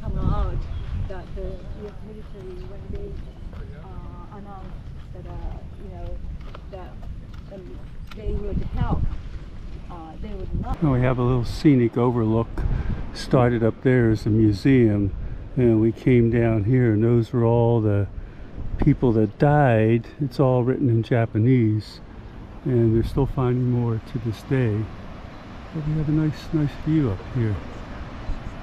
come out that the US military, when they announced that they would help, they would not. We have a little scenic overlook. Started up there as a museum, and we came down here, and those were all the people that died. It's all written in Japanese, and they're still finding more to this day. But we have a nice view up here.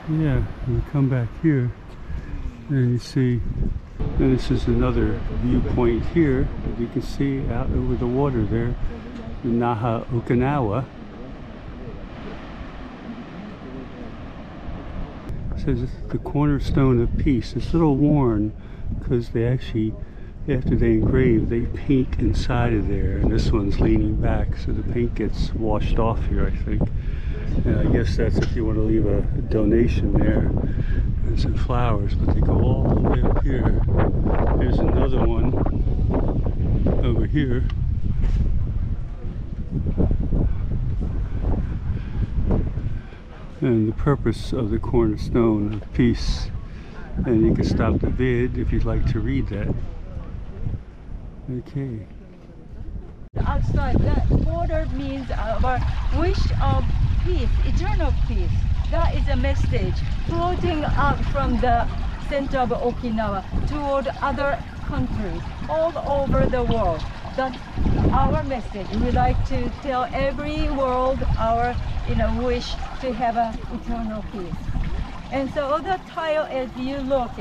Yeah, and we come back here, and you see, and this is another viewpoint here that you can see out over the water there, in Naha, Okinawa. It says it's the cornerstone of peace. It's a little worn because they actually, after they engrave, they paint inside of there, and this one's leaning back, so the paint gets washed off here, I think. And I guess that's if you want to leave a donation there and some flowers, but they go all the way up here. There's another one over here. And the purpose of the cornerstone of peace. And you can stop the vid if you'd like to read that. Okay. Outside, that border means our wish of peace, eternal peace. That is a message floating out from the center of Okinawa toward other countries all over the world. That's our message. We like to tell every world our wish to have an eternal peace. And so all the tile, as you look,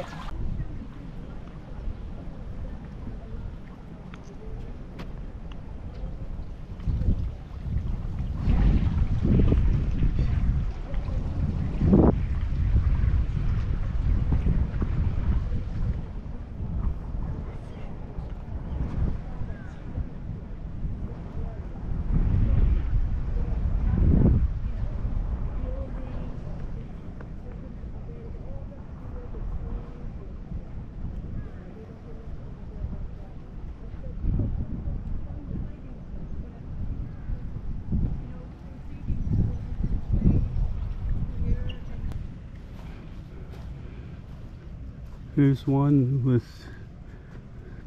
Here's one with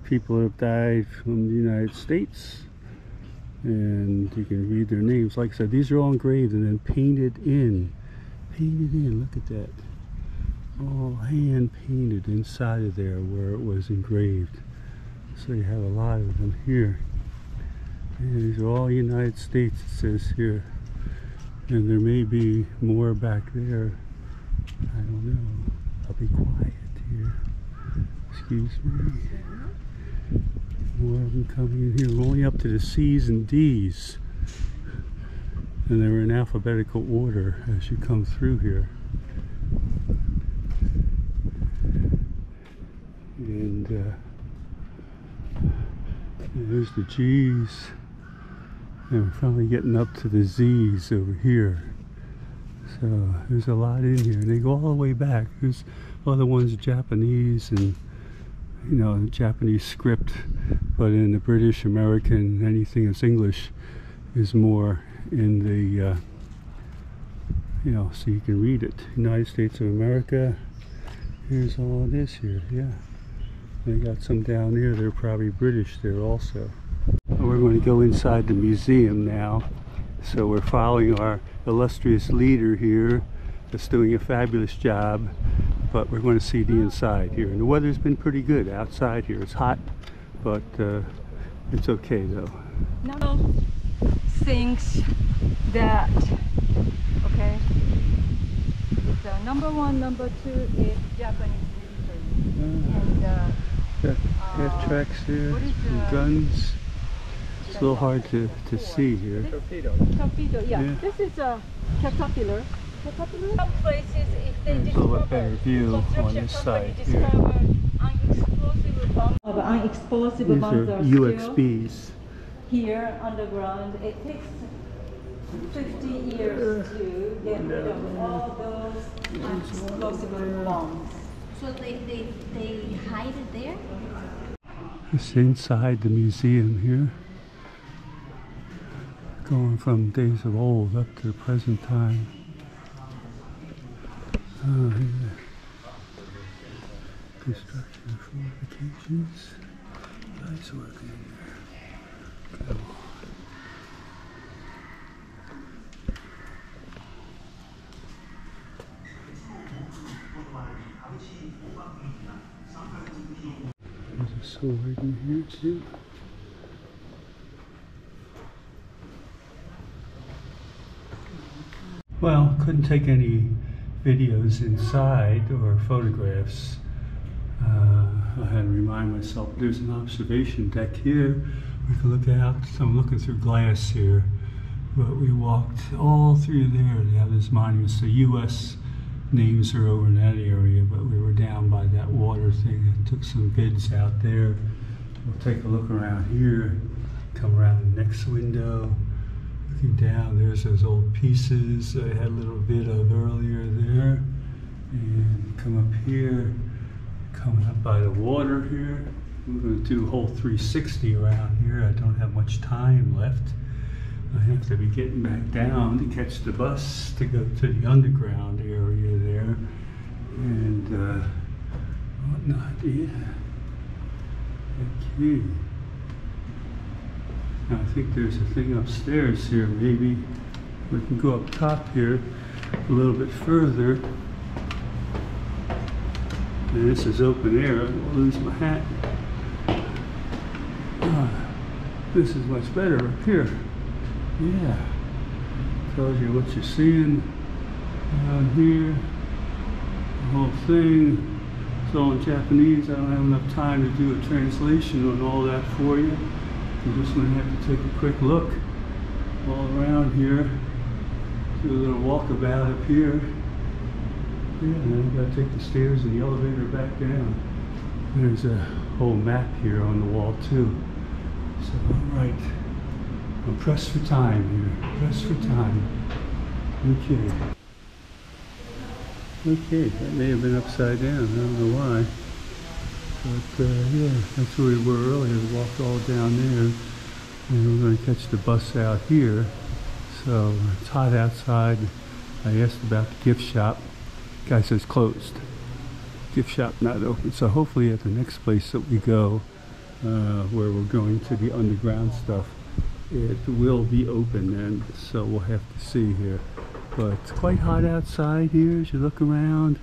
people that have died from the United States, and you can read their names. Like I said, these are all engraved and then painted in. Look at that. All hand painted inside of there where it was engraved. So you have a lot of them here. And these are all United States, it says here. And there may be more back there. I don't know. I'll be quiet here. Excuse me. More of them coming in here. We're only up to the C's and D's. And they're in alphabetical order as you come through here. And there's the G's. And we're finally getting up to the Z's over here. So there's a lot in here, and they go all the way back. There's other ones Japanese, and Japanese script, but in the British, American, anything that's English is more in the so you can read it. United States of America. Here's all of this here. Yeah, they got some down there. They're probably British there also. We're going to go inside the museum now. So we're following our illustrious leader here that's doing a fabulous job, but we're going to see the inside here. And the weather's been pretty good outside here. It's hot, but it's okay though. Now things that, okay, the number one, number two is Japanese military. And half tracks here, and guns. It's a little hard to see here. Torpedo, yeah. This is a caterpillar. Some places, if they There's a little better view on this side here. Unexplosive These bombs are are UXBs. Here underground. It takes 50 years to get rid of all those unexplosive bombs. So they hide it there? It's inside the museum here. Going from days of old up to the present time. Construction fortifications. Nice work in there. Come on. There's a sword in here too. Well, couldn't take any videos inside or photographs. I had to remind myself there's an observation deck here. We can look out. So I'm looking through glass here. But we walked all through there. They have this monument. The U.S. names are over in that area, but we were down by that water thing and took some vids out there. We'll take a look around here. Come around the next window. Looking down, there's those old pieces I had a little bit of earlier there. And come up here, coming up by the water here. I'm going to do a whole 360 around here. I don't have much time left. I have to be getting back down to catch the bus to go to the underground area there. And whatnot, yeah. Okay. Now, I think there's a thing upstairs here, maybe. We can go up top here a little bit further. And this is open air. I don't lose my hat. This is much better up here. Yeah. Tells you what you're seeing down here. The whole thing. It's all in Japanese. I don't have enough time to do a translation on all that for you. I'm just going to have to take a quick look all around here. Do a little walkabout up here. Yeah, and then I've got to take the stairs and the elevator back down. There's a whole map here on the wall too. So, alright. I'm pressed for time here. Pressed for time. Okay. Okay, that may have been upside down. I don't know why. But yeah, that's where we were earlier. We walked all down there. And we're going to catch the bus out here. So it's hot outside. I asked about the gift shop. The guy says closed. Gift shop not open. So hopefully at the next place that we go, where we're going to the underground stuff, it will be open then. So we'll have to see here. But it's quite hot outside here as you look around.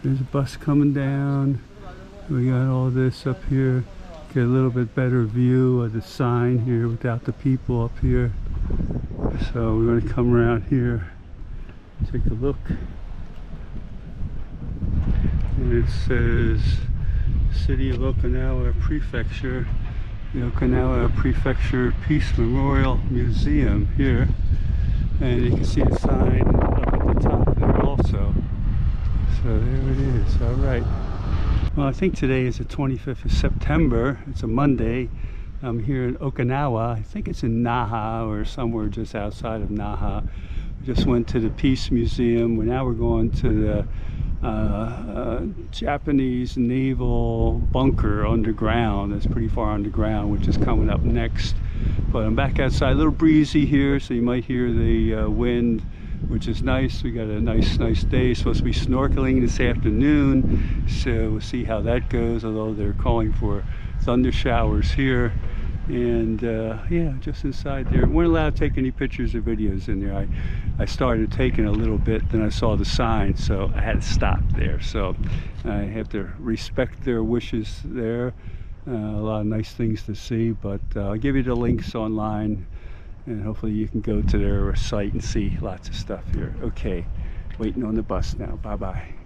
There's a bus coming down. We got all this up here. Get a little bit better view of the sign here without the people up here. So we're going to come around here, take a look. And it says City of Okinawa Prefecture, the Okinawa Prefecture Peace Memorial Museum here. And you can see the sign up at the top there also. So there it is. All right. Well, I think today is the 25th of September. It's a Monday. I'm here in Okinawa. I think it's in Naha or somewhere just outside of Naha. We just went to the Peace Museum. Now we're going to the Japanese naval bunker underground. That's pretty far underground, which is coming up next. But I'm back outside. A little breezy here, so you might hear the wind, which is nice. We got a nice day. Supposed to be snorkeling this afternoon, so we'll see how that goes, although they're calling for thunder showers here. And yeah, just inside there. Weren't allowed to take any pictures or videos in there. I started taking a little bit, then I saw the sign, so I had to stop there. So I have to respect their wishes there. A lot of nice things to see, but I'll give you the links online. And hopefully you can go to their site and see lots of stuff here. Okay, waiting on the bus now. Bye-bye.